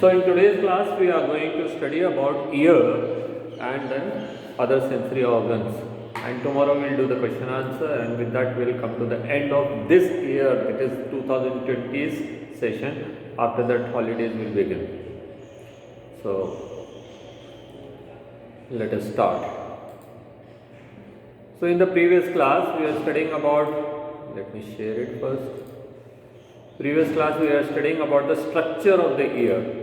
So in today's class we are going to study about ear and then other sensory organs, and tomorrow we'll do the question answer, and with that we'll come to the end of this year, that is 2020's session. After that holidays will begin. So let us start. So in the previous class we are studying about, let me share it first. Previous class we are studying about the structure of the ear.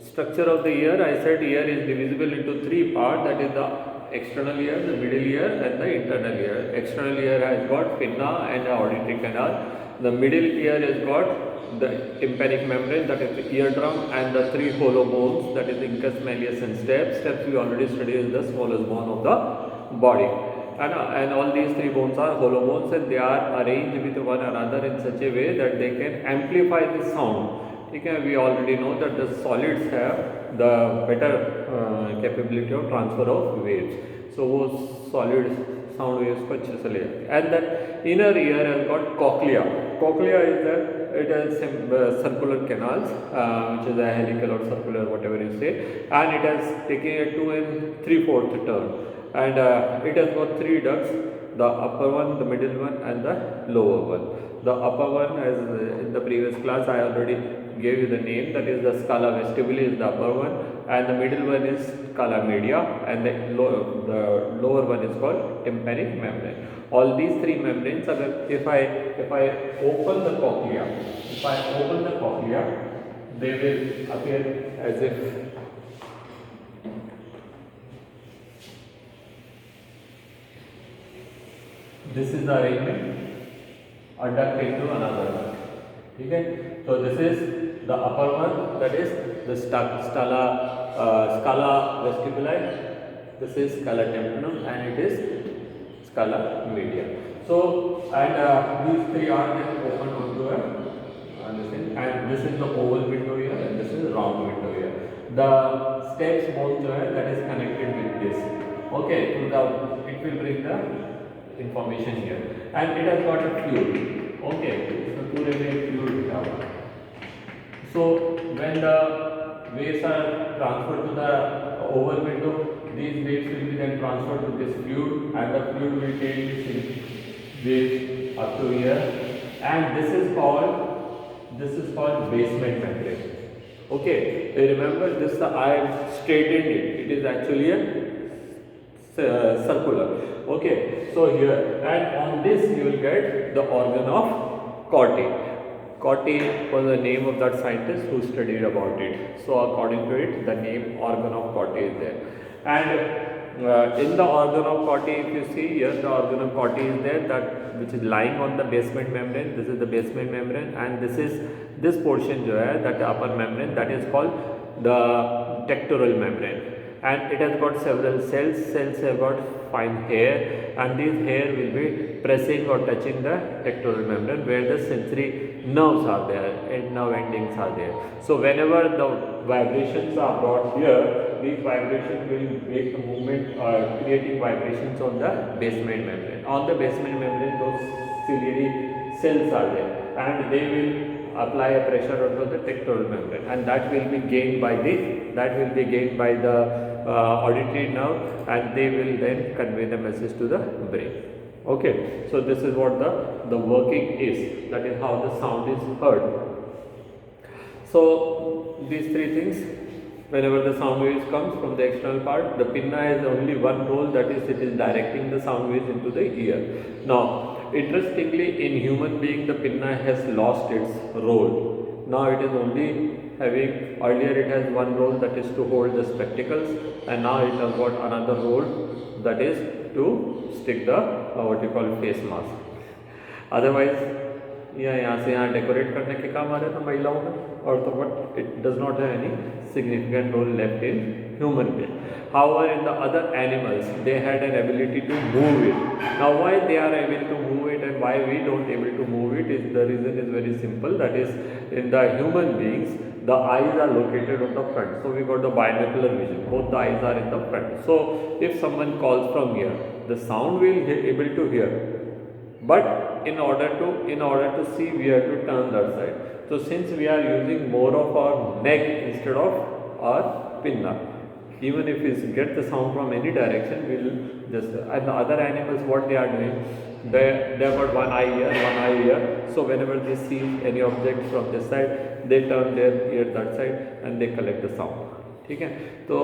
Structure of the ear, I said ear is divisible into three parts, that is the external ear, the middle ear and the internal ear. External ear has got pinna and the auditory canal. The middle ear has got the tympanic membrane, that is the eardrum, and the three hollow bones, that is incus, malleus and stapes. Stapes we already studied is the smallest bone of the body. And all these three bones are hollow bones, and they are arranged with one another in such a way that they can amplify the sound. Okay, we already know that the solids have the better capability of transfer of waves. So those solid sound waves को अच्छे से ले जाते हैं. And then inner ear has got cochlea. Cochlea is that it has circular canals, which is a helical or circular, whatever you say, and it has taken a 2 3/4 turn, and it has got three ducts: the upper one, the middle one, and the lower one. The upper one, as in the previous class I already gave you the name, that is the scala vestibuli is the upper one, and the middle one is scala media, and the lower one is called tympanic membrane. All these three membranes are, if I open the cochlea, they will appear as if this is the arrangement, a duct into another duct. Okay, so this is the upper one, that is the scala vestibuli. This is scala tympanorum, and it is scala media. So, and these three are then open onto a and this is the oval window here, and this is round window here. The stapes bone that is connected with this. Okay, to the, it will bring the information here, and it has got a fluid. Okay, so पूरे में fluid है. So when the waves are transferred to the oval window, these waves will be then transferred to this fluid, and the fluid will take this waves up to here, and this is called basement membrane. Okay, remember this, I have straightened it. It is actually a circular. Okay, so here, and on this you will get the organ of Corti. Corti was the name of that scientist who studied about it. So according to it, the name organ of Corti is there. And in the organ of Corti, if you see here, the organ of Corti is there, that which is lying on the basement membrane. This is the basement membrane, and this portion जो है, that upper membrane, that is called the tectoral membrane. And it has got several cells. Cells have got fine hair, and these hair will be pressing or touching the tectoral membrane, where the sensory nerves are there and nerve endings are there. So whenever the vibrations are brought here, these vibrations will make the movement, creating vibrations on the basement membrane. On the basement membrane, those ciliary cells are there, and they will apply a pressure onto the tectoral membrane, and that will be gained by the auditory nerve, and they will then convey the message to the brain. Okay, so this is what the working is, that is how the sound is heard. So these three things, whenever the sound waves comes from the external part, the pinna has only one role, that is it is directing the sound waves into the ear. Now interestingly, in human being, the pinna has lost its role. Now it is only having, earlier it has one role, that is to hold the spectacles, and now it has got another role, that is to stick the what you call face mask. Otherwise यहाँ से यहाँ decorate करने के काम आ रहे थे महिलाओं में, और तो but it does not have any significant role left in human being. However, in the other animals, they had an ability to move it. Now why they are able to move it and why we don't able to move it, is the reason is very simple. That is, in the human beings, the eyes are located on the front. So we got the binocular vision, both the eyes are in the front. So if someone calls from here, the sound will be able to hear, but in order to see, we have to turn that side. So since we are using more of our neck instead of our pinna, even if we get the sound from any direction, we'll just, and the other animals, what they are doing, they've got one eye here, so whenever they see any object from this side, they turn their ear that side and they collect the sound. ठीक है, तो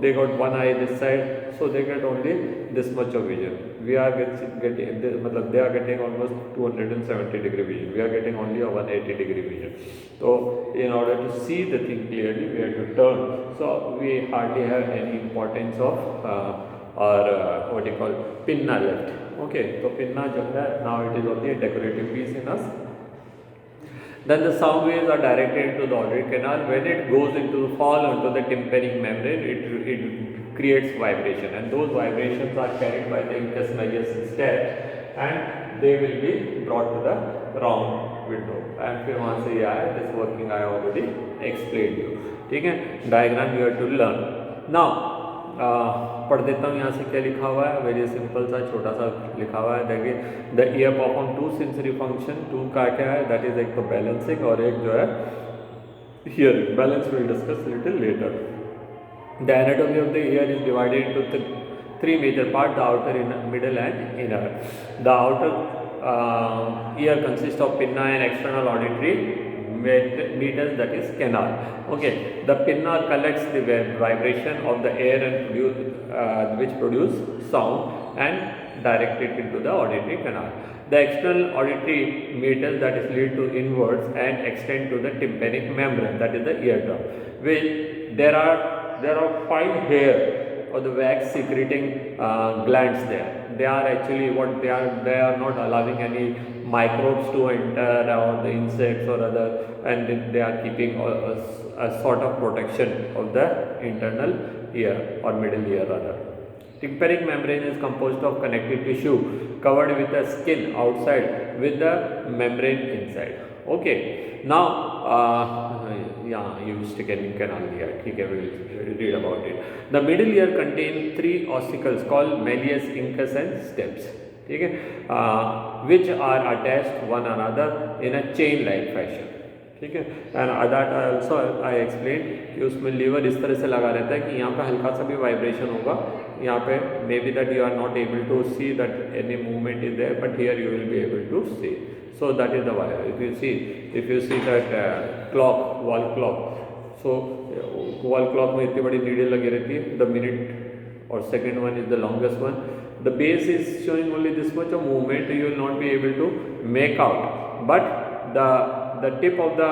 they got one eye this side, so they get only this much of vision. We are getting मतलब they are getting almost 270-degree vision. We are getting only a 180-degree vision. So in order to see the thing clearly, we have to turn. So we hardly have any importance of our what you call pinna left. Okay, so pinna जो है, now it is only a decorative piece in us. Then the sound waves are directed into the auditory canal. When it goes fall into the tympanic membrane, it creates vibration, and those vibrations are carried by the incus majus instead, and they will be brought to the round window. And फिर वहाँ से ये आया, this working I already explained you. ठीक है, diagram you have to learn. Now पढ़ देता हूँ यहाँ से क्या लिखा हुआ है. वेरी सिंपल सा छोटा सा लिखा हुआ है. देखिए, the ear perform two sensory function. Two का क्या है, दैट इज एक तो बैलेंसिंग और एक जो है hearing. Balance will discuss little later. The anatomy of the ear is divided into three major part, the outer, middle and inner. The outer ear consist of pinna and external auditory meters, that is canal. Okay, the pinna collects the vibration of the air and which produce sound and direct it into the auditory canal. The external auditory meters, that is lead to inwards and extend to the tympanic membrane, that is the eardrum. Which there are 5 hair or the wax secreting glands there. They are actually what they are not allowing any microbes to enter or the insects or other, and they are keeping a sort of protection of the internal ear or middle ear rather. Tympanic membrane is composed of connective tissue covered with the skin outside with the membrane inside. Okay, now you stick in canal here. ठीक है, we will read about it. The middle ear contains 3 ossicles called malleus, incus and steps. ठीक है, which are attached one another in a chain like fashion. ठीक है, and that also I explained कि उसमें liver इस तरह से लगा रहता है कि यहाँ पे हल्का सा भी वाइब्रेशन होगा, यहाँ पे may be that you are not able to see that any movement is there, but here you will be able to see. So that is the wire. If you see that clock, wall clock, so wall clock में इतनी बड़ी needle लगी रहती है. The minute or second one is the longest one. The base is showing only this much of movement, you will not be able to make out, but the tip of the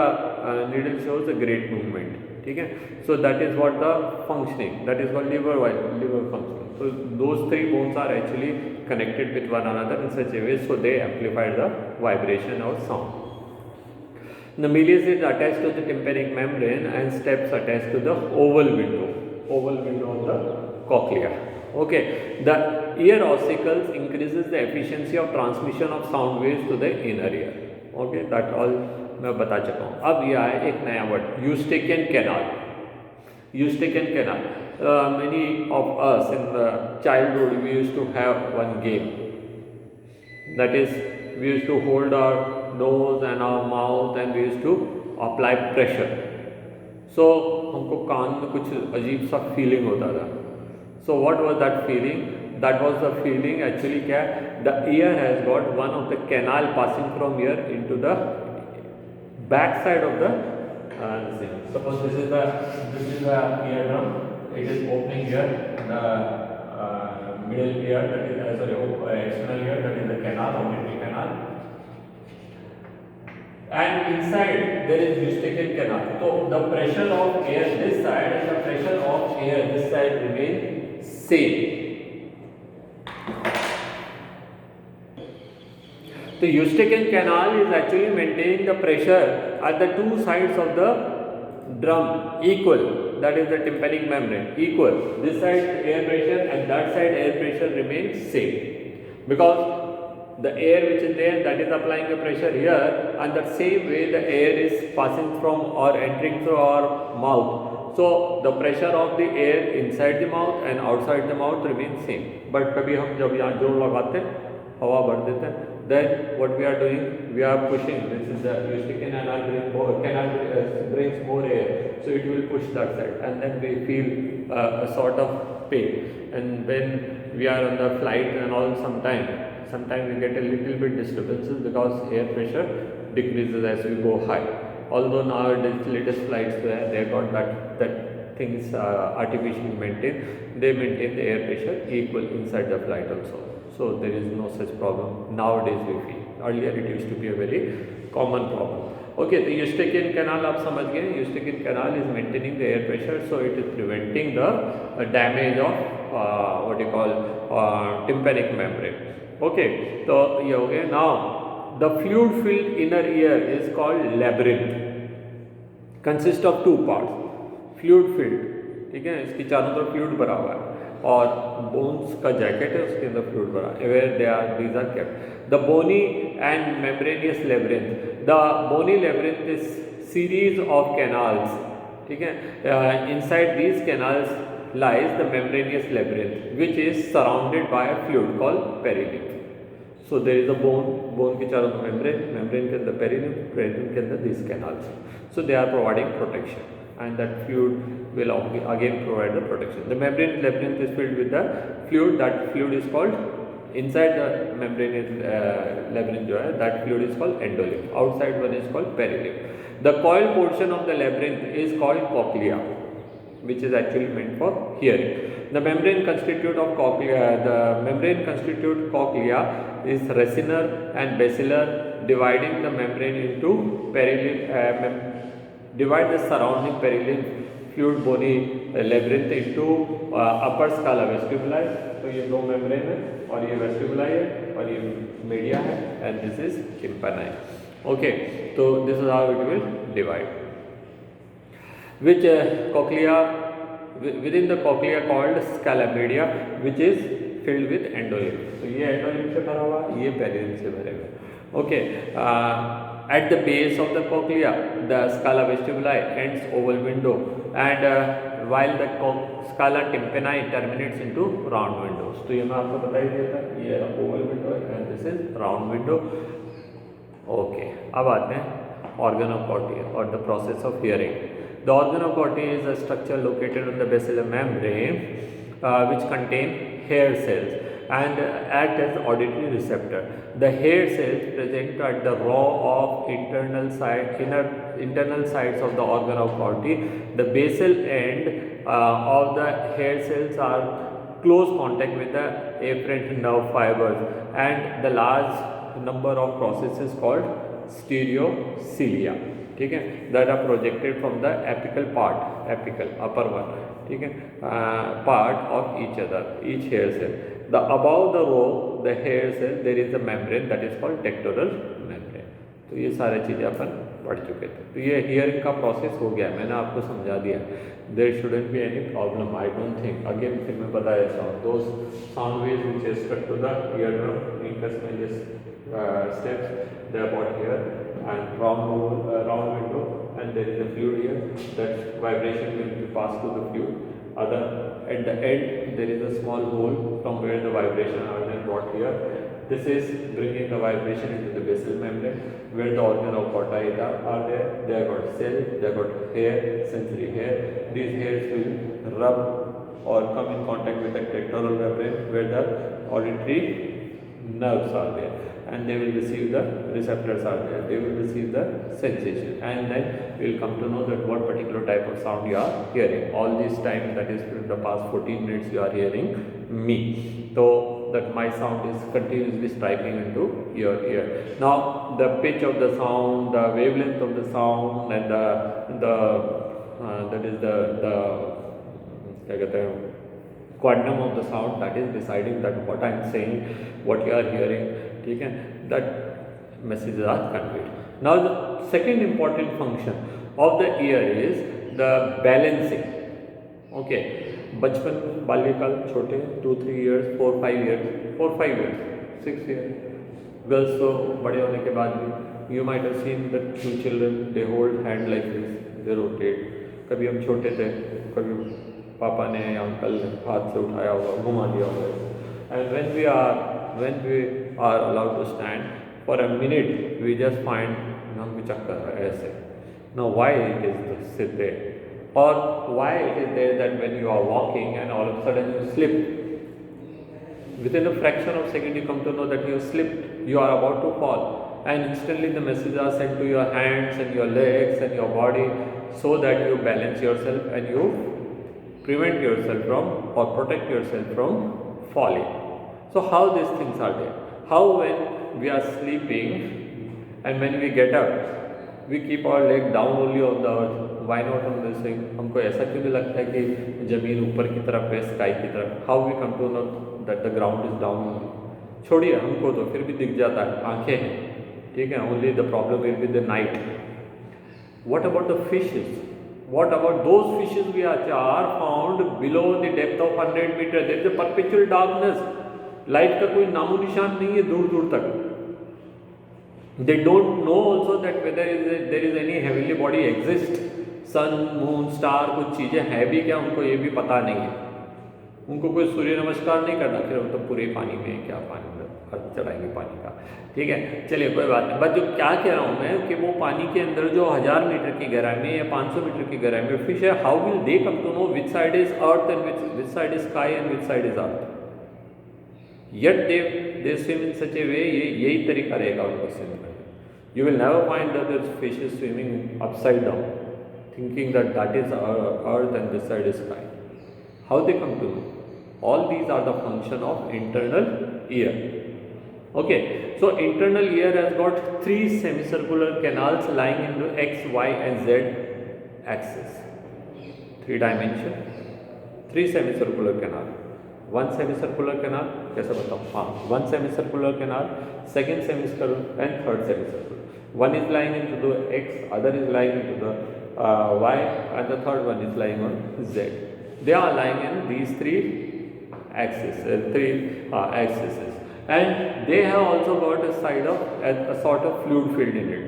needle shows a great movement. ठीक है, so that is what the functioning, that is called liver functioning. So those 3 bones are actually connected with one another in such a way, so they amplify the vibration or sound. The malleus is attached to the tympanic membrane and steps attached to the oval window of the cochlea. Okay, the ear ossicles increases the efficiency of transmission of sound waves to the inner ear. Okay, that all मैं बता चुका हूँ. अब यह है एक नया word, Eustachian canal. Eustachian canal. Many of us in the childhood we used to have one game. That is, we used to hold our nose and our mouth and we used to apply pressure. So हमको कान में कुछ अजीब सा feeling होता था. So what was that feeling? That was the feeling actually क्या, the ear has got one of the canal passing from ear into the back side of the thing. Suppose this is the eardrum. It is opening here, the middle ear, that is external ear, that is the canal, auditory canal. And inside there is Eustachian canal. So the pressure of air this side and the pressure of air this side remain same. The Eustachian canal is actually maintaining the pressure at the 2 sides of the drum equal, that is the tympanic membrane equal. This side air pressure and that side air pressure remains same, because the air which is there, that is applying the pressure here, and the same way the air is passing from or entering through our mouth. So the pressure of the air inside the mouth and outside the mouth remains same. But कभी हम जब यहाँ जोर लगाते हैं, हवा भर देते हैं, then what we are doing, we are pushing. This is the Eustachian canal brings more air, so it will push that side, and then we feel a sort of pain. And when we are on the flight and all, sometimes we get a little bit disturbances because air pressure decreases as we go high. Although nowadays latest flights they got that things artificially maintained, they maintain the air pressure equal inside the flight also. So there is no such problem nowadays we feel. Earlier it used to be a very common problem. Okay, the Eustachian canal आप समझ गए. Eustachian canal is maintaining the air pressure, so it is preventing the damage of what you call tympanic membrane. Okay, so ये हो गया. Now the fluid filled inner ear is called labyrinth. Consists of two parts. Fluid filled, ठीक है, इसकी चारों तरफ fluid भरा हुआ है, और बोन्स का जैकेट है, उसके अंदर फ्लूइड भरा है. Where they are, these are kept. The bony and membranous labyrinth. The bony labyrinth is series of canals, ठीक है. Inside these canals lies the membranous labyrinth, which is surrounded by a fluid called perilymph. So there is a bone के चारों membrane के अंदर perilymph के अंदर these canals. So they are providing protection, and that fluid will again provide the protection. The membrane labyrinth is filled with the fluid. That fluid is called, inside the membrane labyrinth जो है, that fluid is called endolymph. Outside one is called perilymph. The coiled portion of the labyrinth is called cochlea, which is actually meant for hearing. The membrane constitute cochlea is racinar and basilar, dividing the membrane into divide the surrounding perilymph fluid bony labyrinth into upper scala vestibuli. तो ये दो membrane है, और ये vestibuli है, और ये media है, and this is tympani. Okay, so this is how it will divide. Which cochlea, within the cochlea called scala media, which is filled with endolymph. तो ये endolymph से भरा हुआ, ये perilymph से भरे हुए. Okay, at the base of the cochlea, the scala vestibuli ends oval window, and while the scala tympani terminates into round windows. तो ये मैं आपको बता ही दिया था, ये oval window and this is round window. Okay, अब आते हैं organ of Corti or the process of hearing. The organ of Corti is a structure located on the basilar membrane, which contain hair cells and act as auditory receptor. The hair cells present at the row of internal sides of the organ of Corti. The basal end of the hair cells are close contact with the afferent nerve fibers, and the large number of processes called stereocilia, ठीक है, that are projected from the apical upper one, ठीक है, part of each hair cell. The above the row, the hair cell, there is a membrane that is called tectoral membrane. तो ये सारी चीज़ें अपन पढ़ चुके थे. तो ये हियरिंग का प्रोसेस हो गया, मैंने आपको समझा दिया. There shouldn't be any problem, I don't think. Again फिर मैं बता देता हूँ. Those sound waves which is stuck to the eardrum, incuspal steps, they are brought here, and round window, and there is a fluid here. That vibration will be passed to the fluid. At the end there is a small hole from where the vibration are then brought here. This is bringing the vibration into the basal membrane, where the organ of Corti are there. They have got cell, they have got hair, sensory hair. These hairs will rub or come in contact with the tectoral membrane, where the auditory nerves are there, and they will receive the receptors are there. They will receive the sensation, and then we will come to know that what particular type of sound you are hearing. All this time, that is in the past 14 minutes, you are hearing me. So that my sound is continuously striking into your ear. Now the pitch of the sound, the wavelength of the sound, and that is the क्या कहते हैं, quantum of the sound, that is deciding that what I am saying, what you are hearing, ठीक है, that messages are conveyed. Now the second important function of the ear is the balancing. Okay, बचपन, बाल्यकाल, छोटे 2-3 years, 4-5 years, 6 years. Girls तो बड़े होने के बाद भी, you might have seen that two children, they hold hand like this, they rotate. कभी हम छोटे थे, कभी पापा ने या अंकल ने हाथ से उठाया होगा, घुमा दिया होगा. And when we are allowed to stand for a minute. We just find हमको चक्कर है ऐसे. Now why it is sit there, or why it is there that when you are walking and all of a sudden you slip, within a fraction of a second you come to know that you slipped, you are about to fall, and instantly the messages are sent to your hands and your legs and your body so that you balance yourself and you prevent yourself from or protect yourself from falling. So how these things are there? How when we are sleeping and when we get up, we keep our leg down only on the earth. Why not on this thing? हमको ऐसा क्यों नहीं लगता है कि जमीन ऊपर की तरफ है, स्काई की तरफ? How we come to know that the ground is down only? छोड़िए, हमको तो फिर भी दिख जाता है, आंखें हैं, ठीक है. Only the problem will be the night. What about the fishes? What about those fishes which are found below the depth of 100 meters? There is a perpetual darkness. Light का कोई नामो निशान नहीं है दूर दूर तक. They don't know also that whether there is any heavenly body exist. Sun, moon, star कुछ चीज़ें हैं भी क्या, उनको ये भी पता नहीं है. उनको कोई सूर्य नमस्कार नहीं करना, फिर वो तो पूरे पानी में क्या पानी में अर्थ चढ़ाएंगे पानी का, ठीक है. चलिए कोई बात नहीं. बट जो क्या कह रहा हूँ मैं कि वो पानी के अंदर जो 1000 मीटर की गहराई में या 500 मीटर की गहराई में फिश है, how will they come to know which side is earth and which side is sky and which side is earth? Yet they swim in such a way, यही तरीका रहेगा उनको swim करने. You will never find that there fish is swimming upside down, thinking that is earth and this side is sky. How they come to know? All these are the function of internal ear. Okay, so internal ear has got 3 semicircular canals lying into X, Y and Z axis. 3 dimension, 3 semicircular canal. One semicircular canal, कैसे बताऊँ? हाँ, one semicircular canal, second semicircular and third semicircular. One is lying into the X, other is lying into the Y, and the third one is lying on Z. They are lying in these 3 axes, axes, and they have also got a sort of fluid filled in it.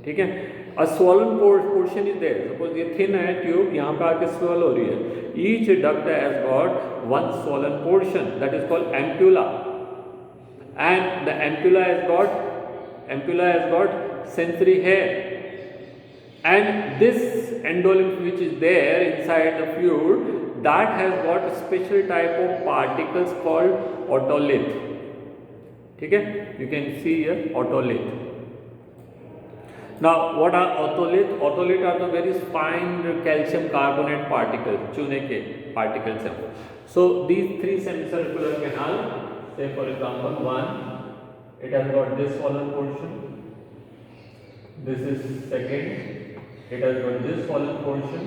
ठीक है. A swollen portion is there. Suppose ये thin है tube, यहाँ पे आके swell हो रही है. Each duct has got one swollen portion that is called ampulla, and the ampulla has got sensory hair, and this endolymph which is there inside the fluid, that has got a special type of particles called otolith. ठीक है. You can see here otolith. Now what are otolith? Otolith are the very fine calcium carbonate particles, चूने के particles हैं. So these 3 semicircular canal, say for example one, it has got this swollen portion. This is second, it has got this swollen portion,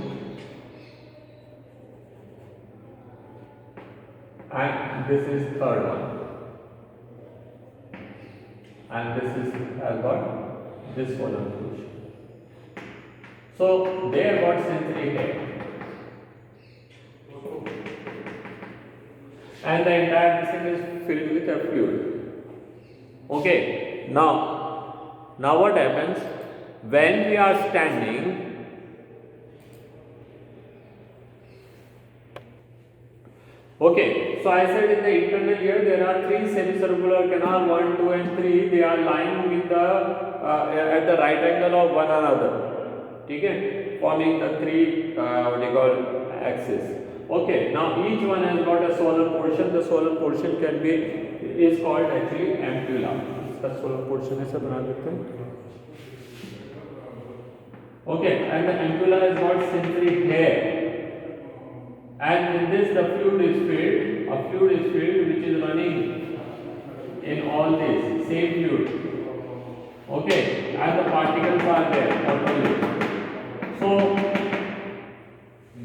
and this is third one, and this is has got this swollen portion. So they have got sensory hair, and the entire thing is filled with a fluid. Okay, now what happens when we are standing? Okay, so I said in the internal ear there are 3 semicircular canal, 1, 2 and 3. They are lying with the at the right angle of one another, ठीक है, forming the 3 what you call axis. Okay, now each one has got a swollen portion. The swollen portion is called actually ampulla. इसका swollen portion ऐसा बना देते हैं. Okay, and the ampulla has got sensory hair, and in this the fluid is filled. A fluid is filled which is running in all this same fluid. Okay, and the particles are there totally. So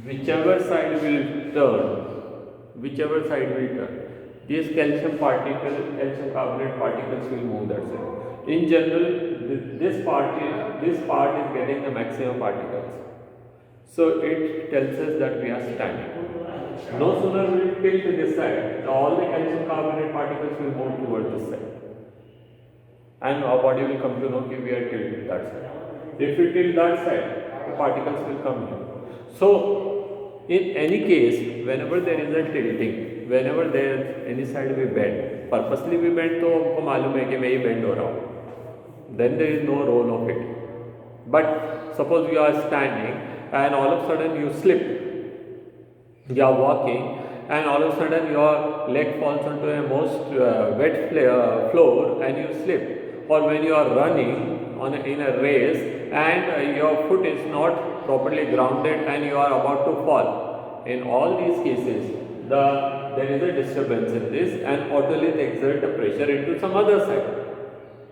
whichever side will turn, these calcium carbonate particles will move that side. In general, this part is getting the maximum particles. So it tells us that we are standing. No sooner will it tilt to this side, all the calcium carbonate particles will move towards this side, and our body will come to know that we are tilted that side. If we tilt that side, the particles will come here. So in any case, whenever there is a tilting, whenever there is any side we bend, purposely भी bend तो हमको मालूम है कि मैं ही bend हो रहा हूँ, then there is no role of it. But suppose you are standing and all of a sudden you slip, you are walking and all of a sudden your leg falls onto a most wet floor and you slip, or when you are running in a race and your foot is not properly grounded and you are about to fall. In all these cases there is a disturbance in this and otolith exert the pressure into some other side,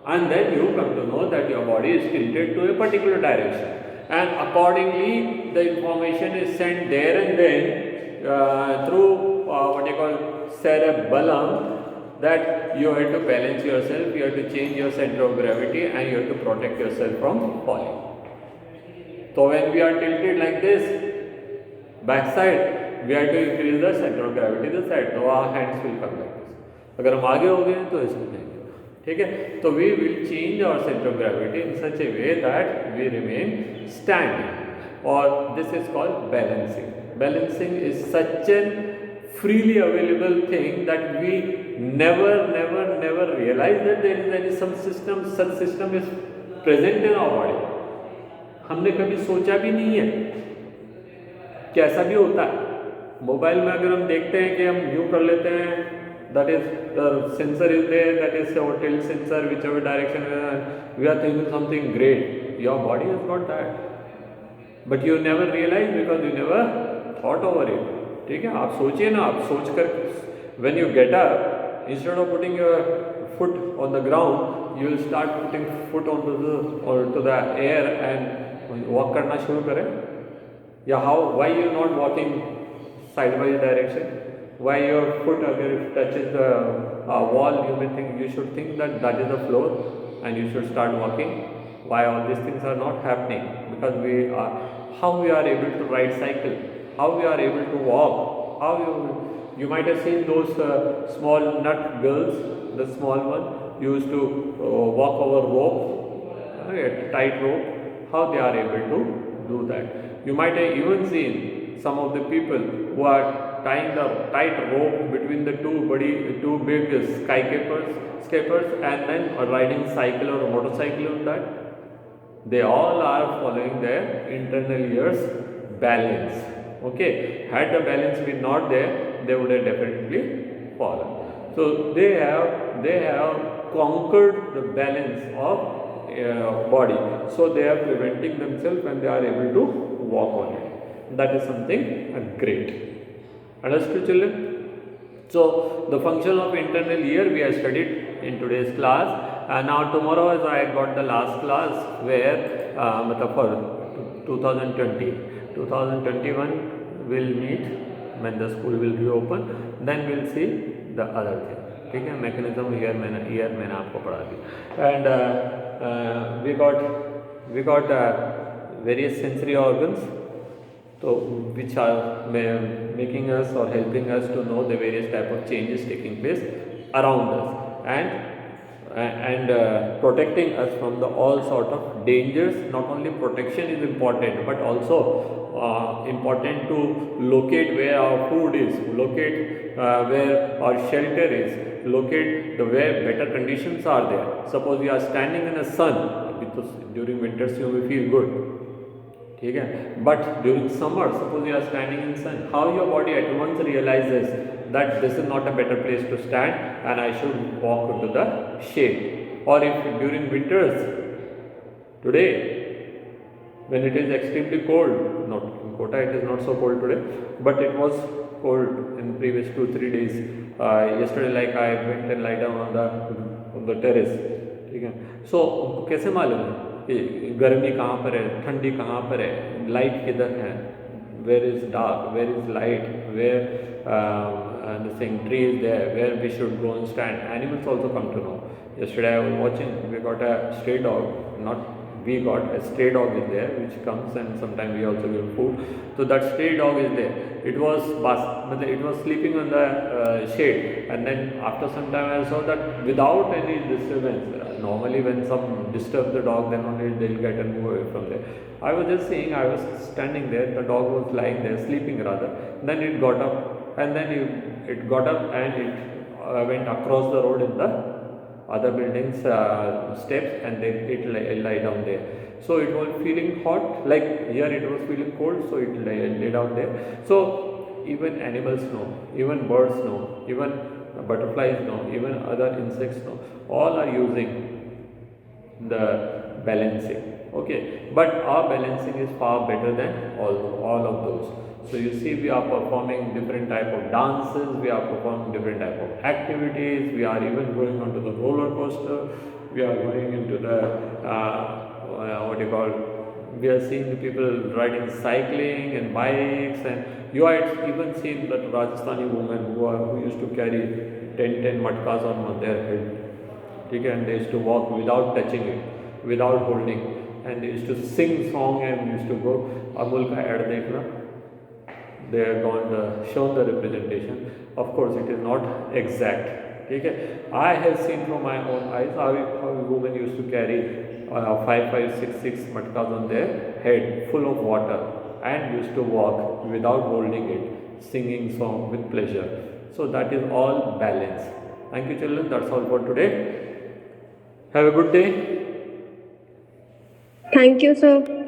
and then you come to know that your body is tilted to a particular direction, and accordingly the information is sent there and then through what you call cerebellum, that you have to balance yourself, you have to change your center of gravity and you have to protect yourself from falling. So when we are tilted like this backside, we have to increase the center of gravity this side, so our hands will come like this. अगर हम आगे हो गए तो इसको जाएंगे, ठीक है. तो we will change our center of gravity in such a way that we remain standing, or this is called balancing. Balancing is such a freely available thing that we never realize that there is any such system is present in our body. हमने कभी सोचा भी नहीं है कि ऐसा भी होता है. मोबाइल में अगर हम देखते हैं कि हम यूँ कर लेते हैं, that is the sensor is there, that is our tilt sensor, whichever direction we are thinking something great. Your body has got that, but you never realize because you never thought over it. ठीक है, आप सोचिए ना, आप सोच कर when you get up, instead of putting your foot on the ground, you will start putting foot onto the air and walk करना शुरू करें. या why you not walking sideways direction? Why your foot again touches the wall? You may think, you should think that is the floor and you should start walking. Why all these things are not happening? Because how we are able to ride cycle, how we are able to walk, how you might have seen those small nut girls, the small one used to walk over rope, a tight rope, how they are able to do that. You might have even seen some of the people who are tying the tight rope between the two big skyscrapers and then riding cycle or motorcycle on that. They all are following their internal ears balance. Okay, had the balance been not there, they would have definitely fallen. So they have conquered the balance of body. So they are preventing themselves and they are able to walk on it. That is something great. Understood, children? So the function of internal ear we have studied in today's class, and now tomorrow as I got the last class where for 2021 will meet when the school will reopen, then we'll see the other thing. ठीक है, mechanism ear मैंने आपको पढ़ा दी, and we got various sensory organs, so which are making us or helping us to know the various type of changes taking place around us and protecting us from all sort of dangers. Not only protection is important, but also important to locate where our food is, locate where our shelter is, locate where better conditions are there. Suppose you are standing in the sun, because during winters you will feel good, ठीक है, but during summer suppose you are standing in sun, how your body at once realizes that this is not a better place to stand and I should walk into the shade. Or if during winters, today when it is extremely cold, not in Kota it is not so cold today, but it was cold in previous 2-3 days. Yesterday like I went and lie down on the terrace, ठीक है. So उनको कैसे मालूम है कि गर्मी कहाँ पर है, ठंडी कहाँ पर है, लाइट किधर है, where is dark, where is light, where the thing tree is there, where we should go and stand. Animals also come to know. Yesterday I was watching, we got a stray dog, a stray dog is there which comes and sometimes we also give food. So that stray dog is there. It was sleeping on the shade, and then after some time I saw that without any disturbance. Normally when some disturb the dog, then only they'll get and move away from there. I was just seeing, I was standing there, the dog was lying there, sleeping rather. Then it got up, and then it got up and it went across the road in the other buildings steps, and then it lay down there. So it was feeling hot, like here it was feeling cold, so it lay down there. So even animals know, even birds know, even butterflies know, even other insects know, all are using the balancing. Okay, but our balancing is far better than all of those. So you see, we are performing different type of dances, we are performing different type of activities, we are even going onto the roller coaster, we are going into the what do you call, we are seeing the people riding cycling and bikes, and you have even seen that Rajasthani women who used to carry 10 matkas on their head. Okay, and they used to walk without touching it, without holding, and they used to sing song and used to go. Amul ka ad dekhna, they have shown the representation. Of course, it is not exact. Okay, I have seen from my own eyes how women used to carry 5, 5, 6 matkas on their head, full of water, and used to walk without holding it, singing song with pleasure. So that is all balance. Thank you, children. That's all for today. Have a good day. Thank you, sir.